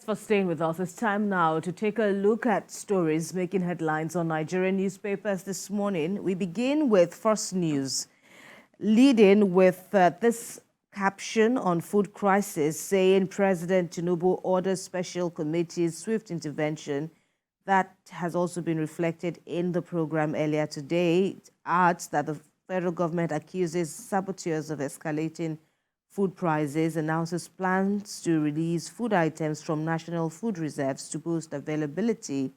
For staying with us. It's time now to take a look at stories making headlines on Nigerian newspapers this morning. We begin with First News, leading with this caption on food crisis, saying President Tinubu orders special committees swift intervention. That has also been reflected in the program earlier today. It adds that the federal government accuses saboteurs of escalating food prices, announces plans to release food items from national food reserves to boost availability,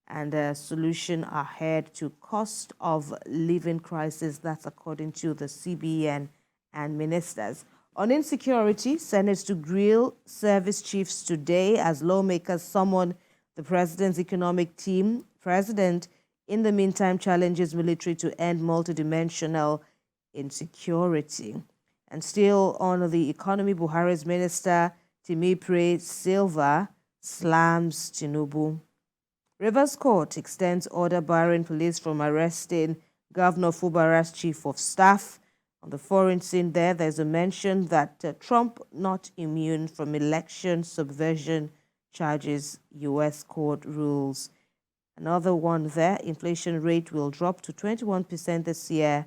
and a solution ahead to cost of living crisis. That's according to the CBN and ministers. On insecurity, Senate to grill service chiefs today as lawmakers summon the president's economic team. President, in the meantime, challenges military to end multidimensional insecurity. And still on the economy, Buhari's minister, Timipre Silva, slams Tinubu. Rivers Court extends order barring police from arresting Governor Fubara's chief of staff. On the foreign scene there's a mention that Trump not immune from election subversion charges, U.S. court rules. Another one there, inflation rate will drop to 21% this year.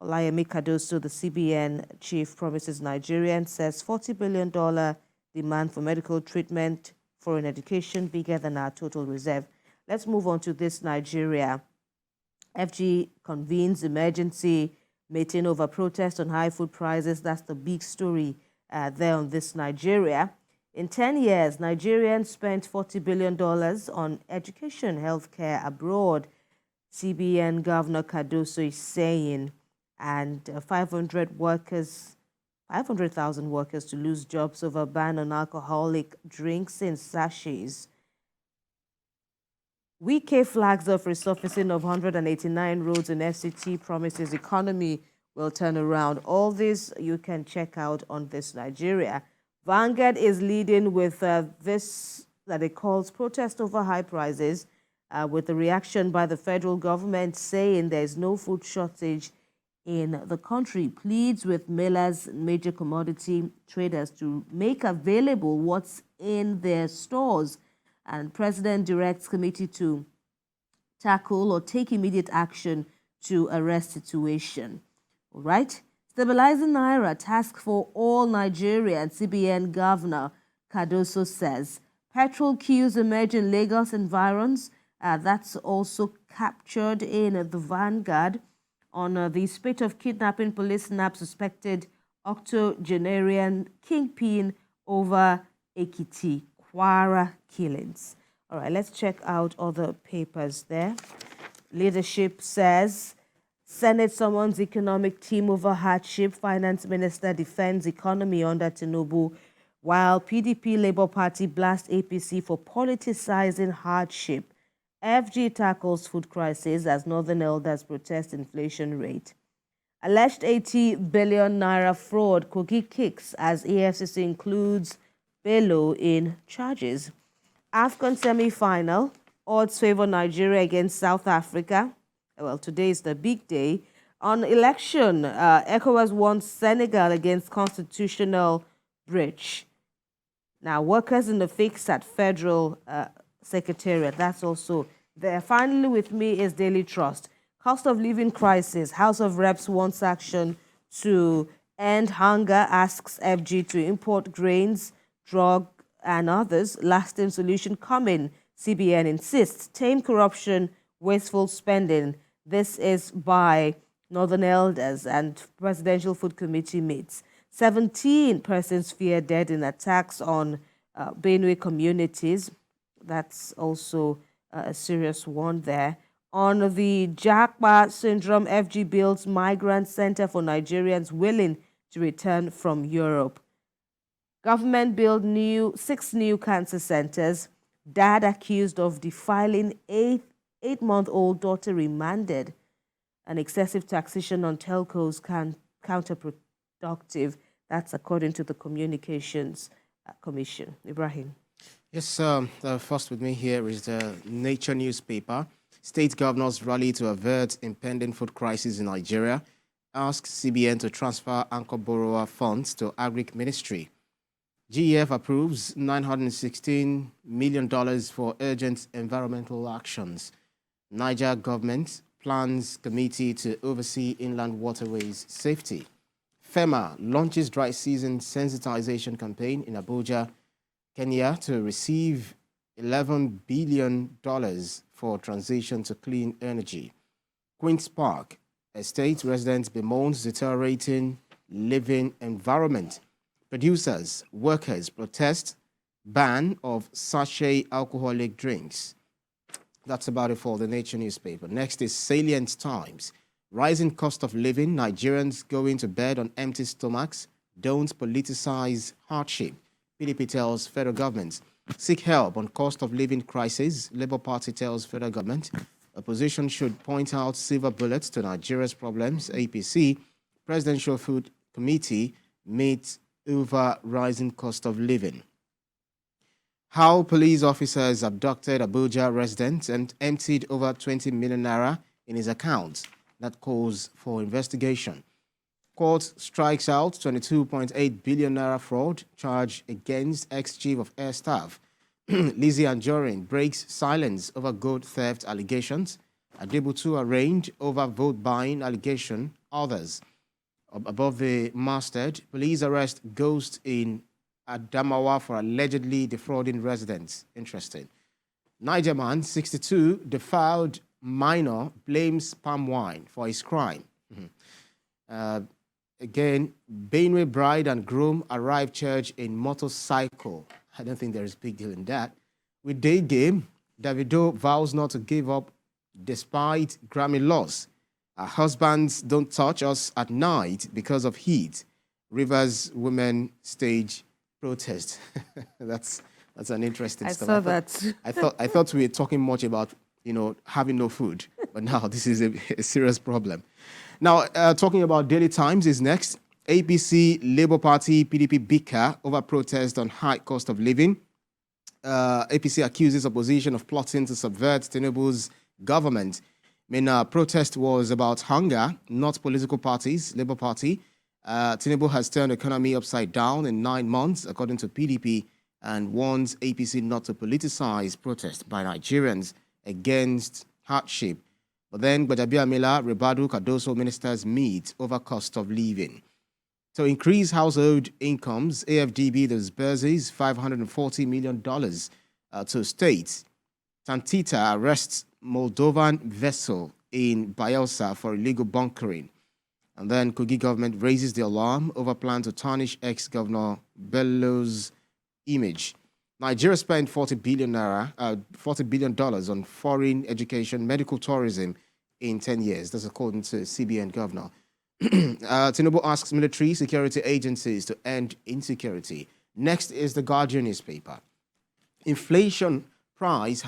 Olayemi Cardoso, the CBN chief, promises Nigerians, says $40 billion demand for medical treatment, foreign education, bigger than our total reserve. Let's move on to this Nigeria. FG convenes emergency meeting over protest on high food prices. That's the big story there on this Nigeria. In 10 years, Nigerians spent $40 billion on education, healthcare abroad, CBN Governor Cardoso is saying, and 500,000 workers to lose jobs over ban on alcoholic drinks in sachets. Wike flags of resurfacing of 189 roads in FCT, promises economy will turn around. All this you can check out on this Nigeria. Vanguard is leading with this that it calls protest over high prices, with the reaction by the federal government saying there is no food shortage in the country, pleads with millers and major commodity traders to make available what's in their stores. And President directs committee to tackle or take immediate action to arrest situation. All right. Stabilizing Naira task for all Nigerians, CBN Governor Cardoso says. Petrol queues emerge in Lagos environs. That's also captured in the Vanguard. On the spate of kidnapping, police snap suspected octogenarian kingpin over Ekiti Kwara killings. All right, let's check out other papers there. Leadership says Senate summons economic team over hardship. Finance Minister defends economy under Tinubu, while PDP Labour Party blasts APC for politicizing hardship. FG tackles food crisis as Northern elders protest inflation rate. Alleged 80 billion naira fraud, Kogi kicks as EFCC includes Bello in charges. AFCON semi-final, odds favor Nigeria against South Africa. Well, today is the big day. On election, ECOWAS wants Senegal against constitutional breach. Now, workers in the fix at Federal Secretariat, that's also there. Finally, with me is Daily Trust. Cost of living crisis. House of Reps wants action to end hunger, asks FG to import grains, drug, and others. Lasting solution coming, CBN insists. Tame corruption, wasteful spending. This is by Northern Elders and Presidential Food Committee meets. 17 persons feared dead in attacks on Benue communities. That's also a serious one there. On the Japa syndrome, FG builds migrant center for Nigerians willing to return from Europe. Government build 6 new cancer centers. Dad accused of defiling 8-month-old daughter remanded. And excessive taxation on telcos counterproductive. That's according to the Communications Commission. Ibrahim. Yes, first with me here is the Nature newspaper. State governors rally to avert impending food crisis in Nigeria. Ask CBN to transfer anchor borrower funds to Agric Ministry. GEF approves $916 million for urgent environmental actions. Niger government plans committee to oversee inland waterways safety. FEMA launches dry season sensitization campaign in Abuja, Kenya to receive $11 billion for transition to clean energy. Queen's Park estate residents bemoans deteriorating living environment. Producers, workers protest ban of sachet alcoholic drinks. That's about it for the Nature newspaper. Next is Salient Times. Rising cost of living, Nigerians going to bed on empty stomachs. Don't politicize hardship. PDP tells federal government. Seek help on cost of living crisis. Labour Party tells federal government. Opposition should point out silver bullets to Nigeria's problems. APC, Presidential Food Committee meets over rising cost of living. How police officers abducted Abuja resident and emptied over 20 million naira in his account. That calls for investigation. Court strikes out 22.8 billion naira fraud charge against ex-chief of air staff. Lizzie Anjorin breaks silence over gold theft allegations. Adebutu arraigned over vote buying allegation. Others. Above the masthead, police arrest ghost in Adamawa for allegedly defrauding residents. Interesting. Niger man, 62, defiled minor, blames palm wine for his crime. Again, Benue bride and groom arrive church in motorcycle. I don't think there is a big deal in that. With day game, Davido vows not to give up despite Grammy loss. Our husbands don't touch us at night because of heat. Rivers women stage protest. that's an interesting I stuff. saw that. I thought we were talking much about having no food, but now this is a serious problem. Now, talking about Daily Times is next. APC, Labour Party, PDP bicker over protest on high cost of living. APC accuses opposition of plotting to subvert Tinubu's government. Protest was about hunger, not political parties. Labour Party. Tinubu has turned the economy upside down in 9 months, according to PDP, and warns APC not to politicize protest by Nigerians against hardship. But then Gbadabia-Mila, Ribadu, Cardoso ministers meet over cost of living. To increase household incomes, AFDB disburses $540 million to states. Tantita arrests Moldovan vessel in Bielsa for illegal bunkering. And then Kogi government raises the alarm over plan to tarnish ex-governor Bello's image. Nigeria spent $40 billion on foreign education, medical tourism in 10 years. That's according to CBN governor. Tinubu asks military security agencies to end insecurity. Next is the Guardian newspaper. Inflation price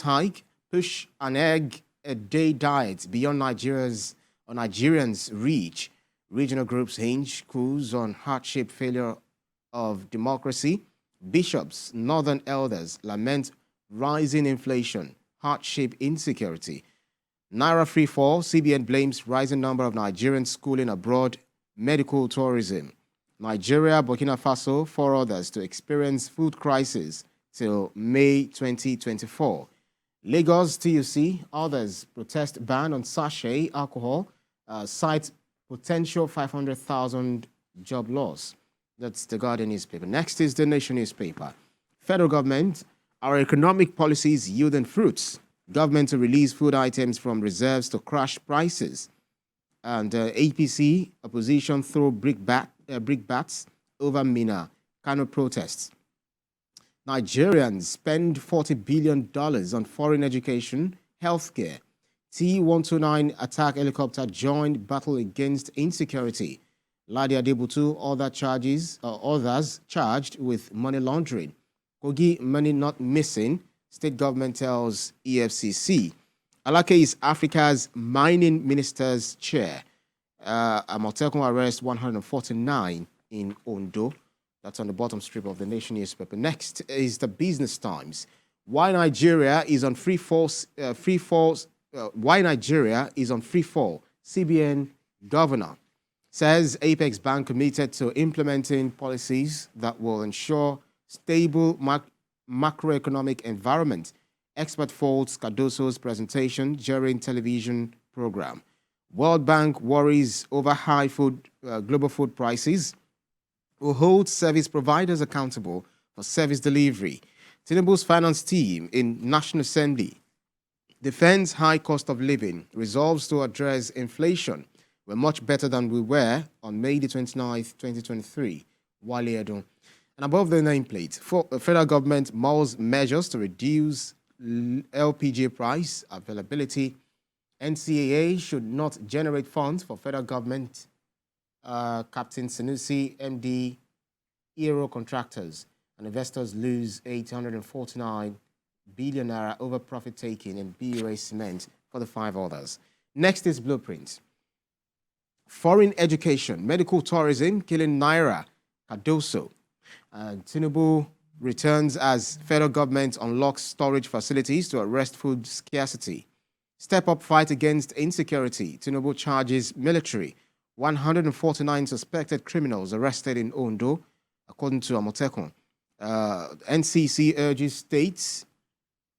hike push an egg a day diet beyond Nigerians' reach. Regional groups hinge coups on hardship failure of democracy. Bishops, northern elders lament rising inflation, hardship insecurity. Naira free fall, CBN blames rising number of Nigerians schooling abroad, medical tourism. Nigeria, Burkina Faso, 4 others to experience food crisis till May 2024. Lagos, TUC, others protest ban on sachet alcohol, cite potential 500,000 job loss. That's the Guardian newspaper. Next is the Nation newspaper. Federal government, our economic policies yielding fruits. Government to release food items from reserves to crash prices. And APC, opposition throw brick bats over Mina. Kano protests. Nigerians spend $40 billion on foreign education, healthcare. T-129 attack helicopter joined battle against insecurity. Ladi Adebutu, others charged with money laundering. Kogi money not missing, state government tells EFCC. Alake is Africa's mining minister's chair. Amotekun arrest 149 in Ondo. That's on the bottom strip of the Nation newspaper. Next is the Business Times. Why Nigeria is on free fall? Why Nigeria is on free fall? CBN governor. says Apex Bank committed to implementing policies that will ensure stable macroeconomic environment. Expert faults Cardoso's presentation during television program. World Bank worries over high global food prices. Will hold service providers accountable for service delivery. Tinubu's finance team in National Assembly defends high cost of living, resolves to address inflation. We're much better than we were on May the 29th, 2023. Wale Edun. And above the nameplate, federal government mulls measures to reduce LPG price availability. NCAA should not generate funds for federal government. Captain Sanusi, MD, Aero contractors and investors lose 849 billion naira over profit taking in BUA cement for the 5 others. Next is blueprint. Foreign education, medical tourism, killing Naira, Cardoso. Tinubu returns as federal government unlocks storage facilities to arrest food scarcity. Step up fight against insecurity. Tinubu charges military. 149 suspected criminals arrested in Ondo, according to Amotekun. NCC urges states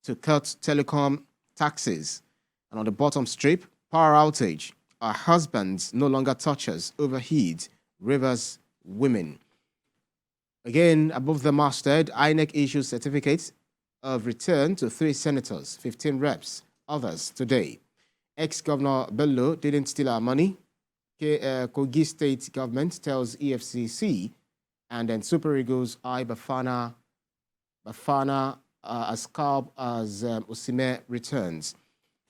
to cut telecom taxes. And on the bottom strip, power outage. Our husbands no longer touch us. Overheat. Rivers women. Again, above the masthead, INEC issues certificates of return to 3 senators, 15 reps. Others today. Ex-Governor Bello didn't steal our money. Kogi State government tells EFCC. And then Super Eagles eye Bafana as scalp as Osime returns.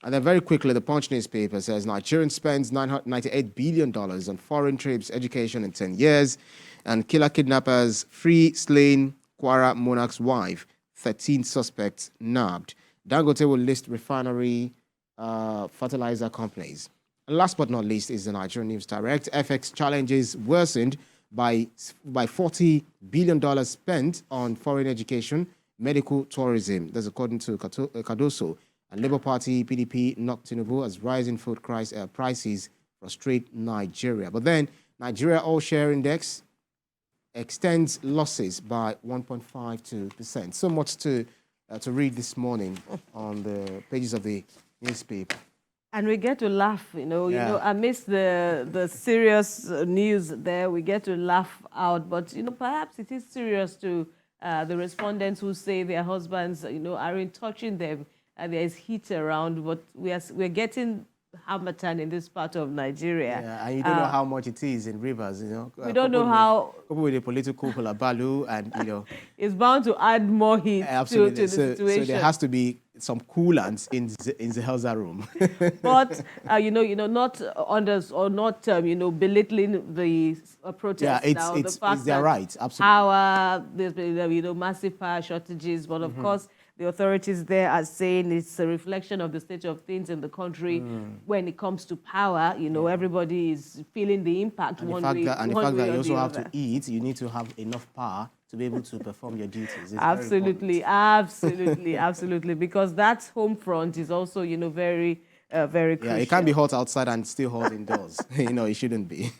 And then very quickly, the Punch newspaper says Nigerian spends $998 billion on foreign trips, education in 10 years. And killer kidnappers free slain Kwara monarch's wife. 13 suspects nabbed. Dangote will list refinery fertilizer companies. And last but not least is the Nigerian News Direct. FX challenges worsened by $40 billion spent on foreign education, medical tourism. That's according to Cardoso. And Labour Party, PDP, knocked Tinubu as rising food prices frustrate Nigeria. But then Nigeria All-Share Index extends losses by 1.52%. So much to read this morning on the pages of the newspaper. And we get to laugh, amidst the serious news there, we get to laugh out. But, perhaps it is serious to the respondents who say their husbands, aren't touching them. There is heat around, but we're getting harmattan in this part of Nigeria. Yeah, and you don't know how much it is in rivers, We don't know how... Coupled with the political hullabaloo and, It's bound to add more heat to the situation. So there has to be some coolants in the Helza room. But, not others or not, belittling the protests. Yeah, it's their right, absolutely. Power, there's been, massive power shortages, but of course, the authorities there are saying it's a reflection of the state of things in the country. When it comes to power, everybody is feeling the impact And the fact that you also have to eat, you need to have enough power to be able to perform your duties. Absolutely. Because that home front is also, very crucial. Yeah, it can't be hot outside and still hot indoors. It shouldn't be.